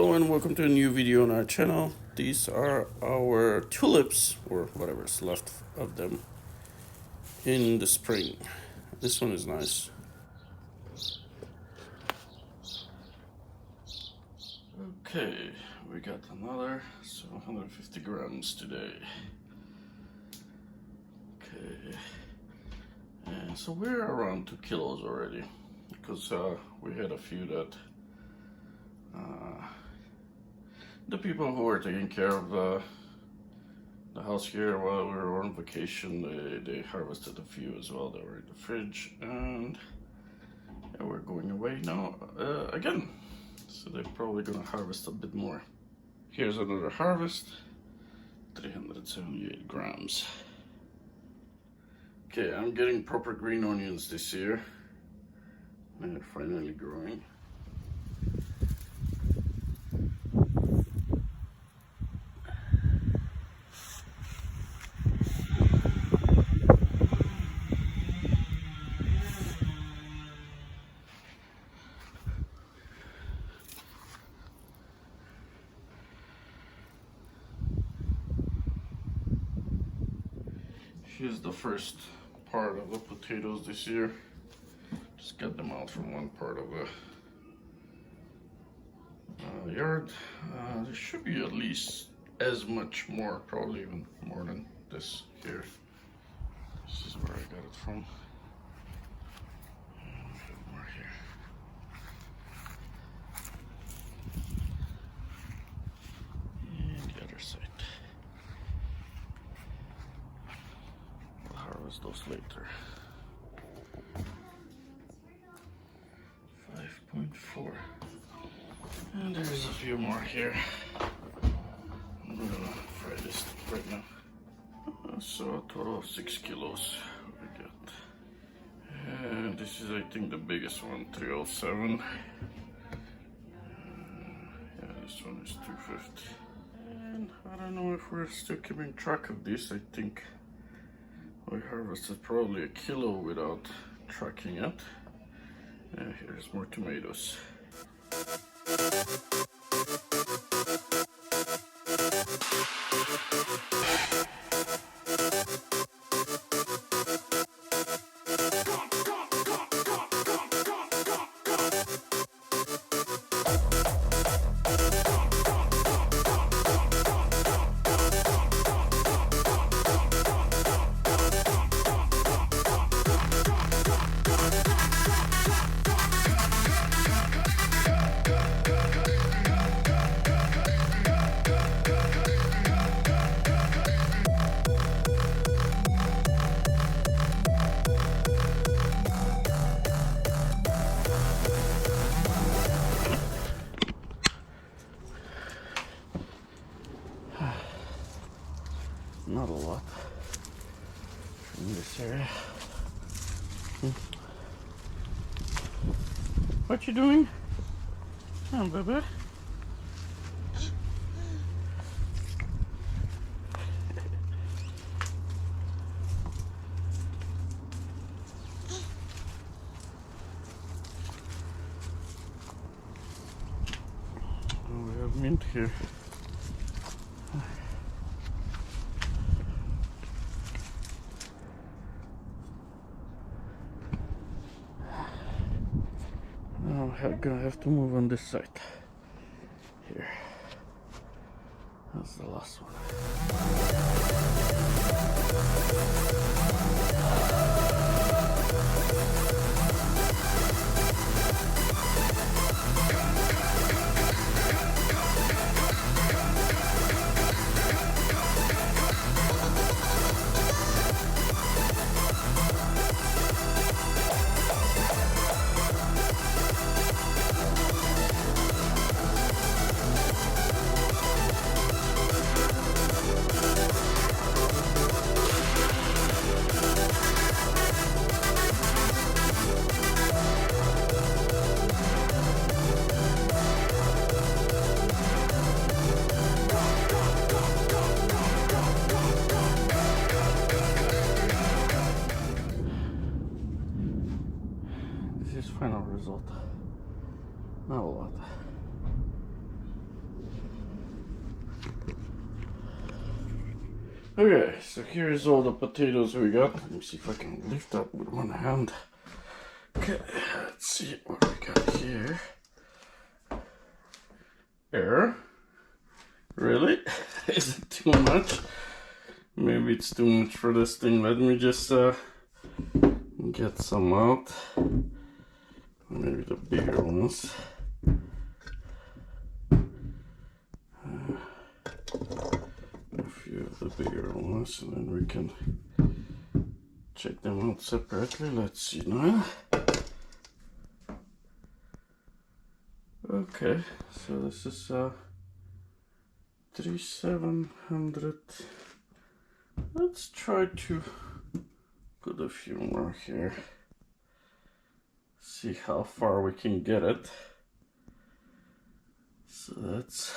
Hello and welcome to a new video on our channel. These are our tulips, or whatever's left of them, in the spring. This one is nice. Okay, we got another 750 grams today. Okay, and so we're around 2 kilos already, because we had a few that the people who were taking care of the house here while we were on vacation, they harvested a few as well that were in the fridge, and yeah, we're going away now again, so they're probably gonna harvest a bit more. Here's another harvest, 378 grams. Okay, I'm getting proper green onions this year. They're finally growing. Here's the first part of the potatoes this year. Just got them out from one part of the yard. There should be at least as much more, probably even more than this here. This is where I got it from. We have more here. And the other side. We'll harvest those later. 5.4. And there's a few more here. I'm gonna fry this right now. So a total of 6 kilos we got. And this is, I think, the biggest one, 307. Yeah, this one is 250. And I don't know if we're still keeping track of this. I think we harvested probably a kilo without tracking it. Here's more tomatoes. Not a lot in this area. What you doing? Oh, baby. Oh, we have mint here. I'm gonna have to move on this side. Here. That's the last one. Okay, so here's all the potatoes we got. Let me see if I can lift up with one hand. Okay, let's see what we got here. Air. Really? Is it too much? Maybe it's too much for this thing. Let me just get some out. Maybe the bigger ones. A few of the bigger ones, and then we can check them out separately. Let's see now. Okay, so this is 3,700. Let's try to put a few more here. See how far we can get it. So that's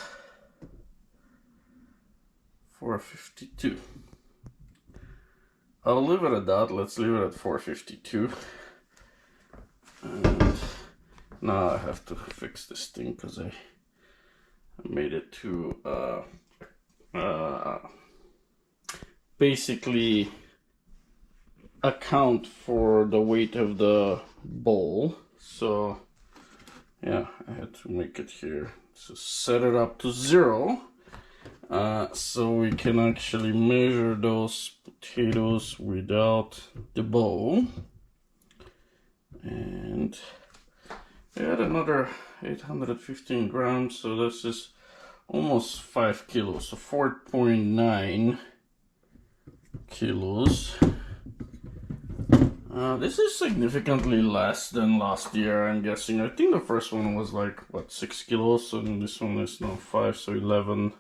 452. I'll leave it at that. Let's leave it at 452. And now I have to fix this thing because I made it to basically account for the weight of the bowl. So yeah, I had to make it here. So set it up to 0. So we can actually measure those potatoes without the bowl. And we had another 815 grams, so this is almost 5 kilos, so 4.9 kilos. This is significantly less than last year, I'm guessing. I think the first one was like, what, 6 kilos, and this one is now 5, so 11.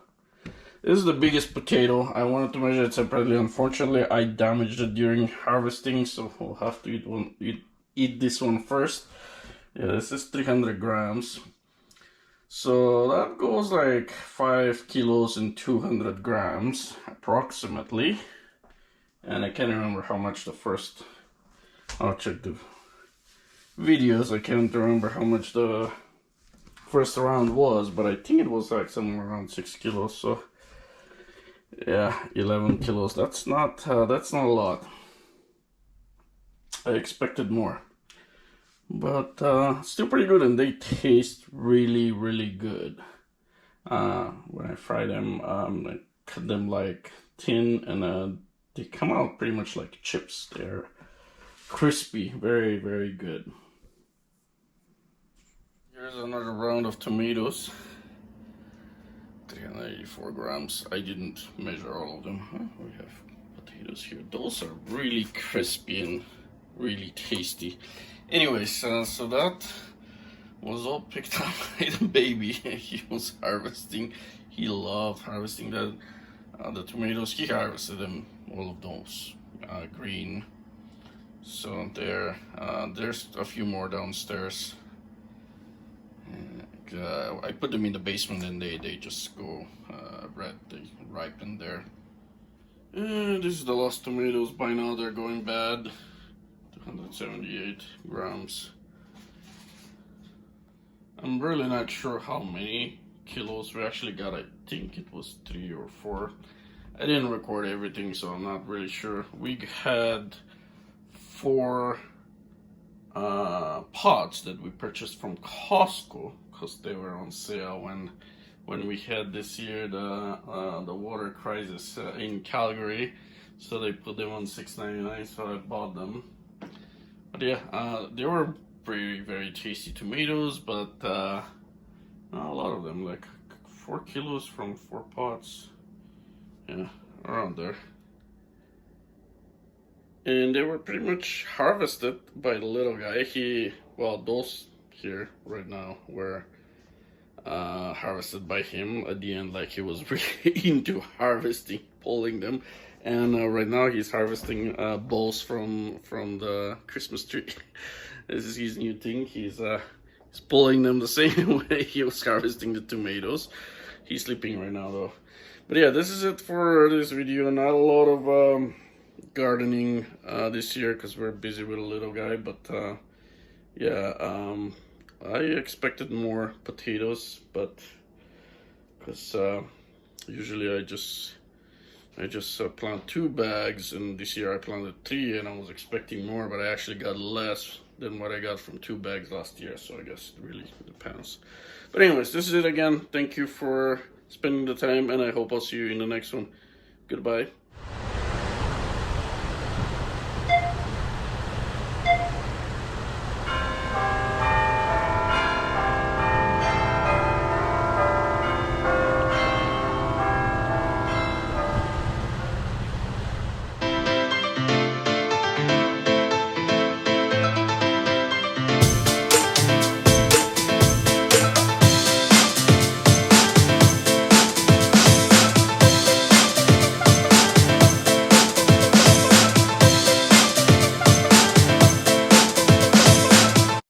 This is the biggest potato. I wanted to measure it separately. Unfortunately, I damaged it during harvesting, so we'll have to eat this one first. Yeah, this is 300 grams. So that goes like 5 kilos and 200 grams, approximately. And I can't remember how much the first... I'll check the videos. I can't remember how much the first round was, but I think it was like somewhere around 6 kilos. So yeah, 11 kilos. That's not a lot. I expected more, but still pretty good, and they taste really, really good. When I fry them, I cut them like thin, and they come out pretty much like chips. They're crispy, very, very good. Here's another round of tomatoes. 384 grams. I didn't measure all of them. We have potatoes here. Those are really crispy and really tasty. Anyways, so that was all picked up by the baby. He was harvesting. He loved harvesting the tomatoes. He harvested them, all of those, green. So there's a few more downstairs. I put them in the basement, and they just go red. They ripen there. This is the last tomatoes. By now they're going bad. 278 grams. I'm really not sure how many kilos we actually got. I think it was 3 or 4. I didn't record everything, so I'm not really sure. We had 4 pots that we purchased from Costco because they were on sale when we had this year the water crisis in Calgary. So they put them on $6.99, so I bought them. But yeah, they were very tasty tomatoes, but not a lot of them, like 4 kilos from 4 pots. Yeah, around there. And they were pretty much harvested by the little guy. Well, those here right now were harvested by him at the end. Like, he was really into harvesting, pulling them. And right now he's harvesting balls from the Christmas tree. This is his new thing. He's pulling them the same way he was harvesting the tomatoes. He's sleeping right now though. But yeah, this is it for this video. Not a lot of gardening this year because we're busy with a little guy. But yeah, I expected more potatoes, but because usually I just I just planted 2 bags, and this year I planted 3, and I was expecting more, but I actually got less than what I got from 2 bags last year, so I guess it really depends. But anyways, this is it again. Thank you for spending the time, and I hope I'll see you in the next one. Goodbye.